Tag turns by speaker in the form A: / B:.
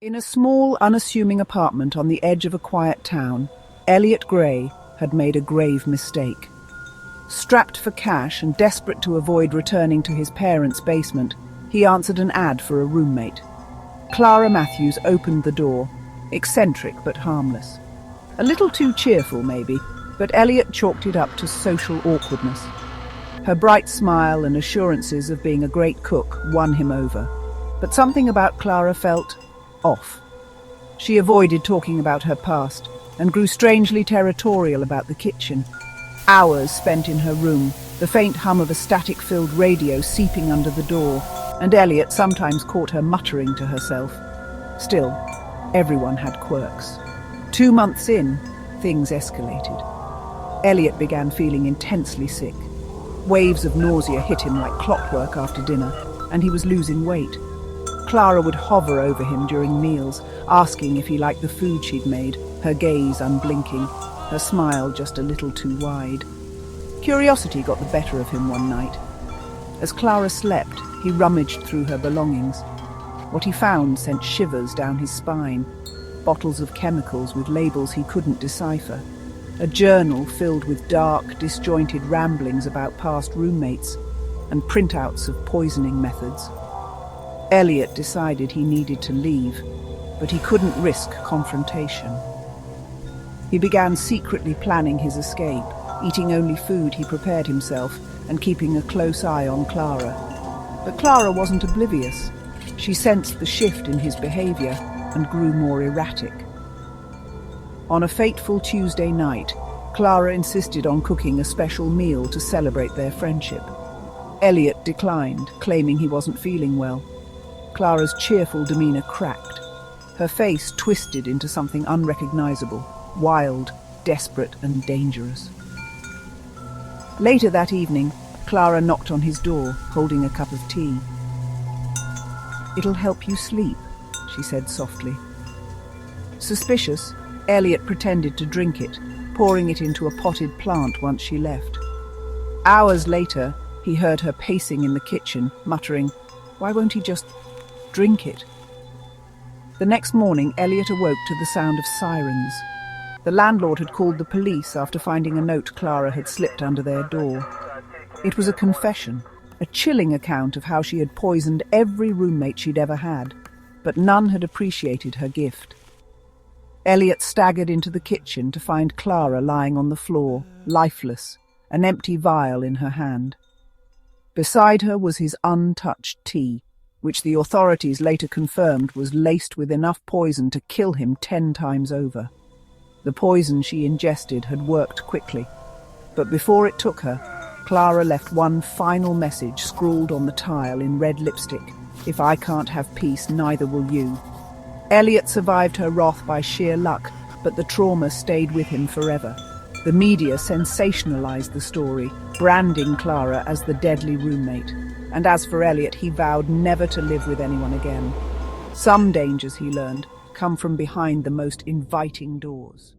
A: In a small, unassuming apartment on the edge of a quiet town, Elliot Gray had made a grave mistake. Strapped for cash and desperate to avoid returning to his parents' basement, he answered an ad for a roommate. Clara Matthews opened the door, eccentric but harmless. A little too cheerful, maybe, but Elliot chalked it up to social awkwardness. Her bright smile and assurances of being a great cook won him over. But something about Clara felt off. She avoided talking about her past and grew strangely territorial about the kitchen. Hours spent in her room, the faint hum of a static-filled radio seeping under the door, and Elliot sometimes caught her muttering to herself. Still, everyone had quirks. 2 months in, things escalated. Elliot began feeling intensely sick. Waves of nausea hit him like clockwork after dinner, and he was losing weight. Clara would hover over him during meals, asking if he liked the food she'd made, her gaze unblinking, her smile just a little too wide. Curiosity got the better of him one night. As Clara slept, he rummaged through her belongings. What he found sent shivers down his spine. Bottles of chemicals with labels he couldn't decipher. A journal filled with dark, disjointed ramblings about past roommates, and printouts of poisoning methods. Elliot decided he needed to leave, but he couldn't risk confrontation. He began secretly planning his escape, eating only food he prepared himself and keeping a close eye on Clara. But Clara wasn't oblivious. She sensed the shift in his behavior and grew more erratic. On a fateful Tuesday night, Clara insisted on cooking a special meal to celebrate their friendship. Elliot declined, claiming he wasn't feeling well. Clara's cheerful demeanor cracked. Her face twisted into something unrecognizable, wild, desperate, and dangerous. Later that evening, Clara knocked on his door, holding a cup of tea. "It'll help you sleep," she said softly. Suspicious, Elliot pretended to drink it, pouring it into a potted plant once she left. Hours later, he heard her pacing in the kitchen, muttering, "Why won't he just drink it?" The next morning, Elliot awoke to the sound of sirens. The landlord had called the police after finding a note Clara had slipped under their door. It was a confession, a chilling account of how she had poisoned every roommate she'd ever had, but none had appreciated her gift. Elliot staggered into the kitchen to find Clara lying on the floor, lifeless, an empty vial in her hand. Beside her was his untouched tea, which the authorities later confirmed was laced with enough poison to kill him 10 times over. The poison she ingested had worked quickly, but before it took her, Clara left one final message scrawled on the tile in red lipstick: "If I can't have peace, neither will you." Elliot survived her wrath by sheer luck, but the trauma stayed with him forever. The media sensationalized the story, branding Clara as the deadly roommate. And as for Elliot, he vowed never to live with anyone again. Some dangers, he learned, come from behind the most inviting doors.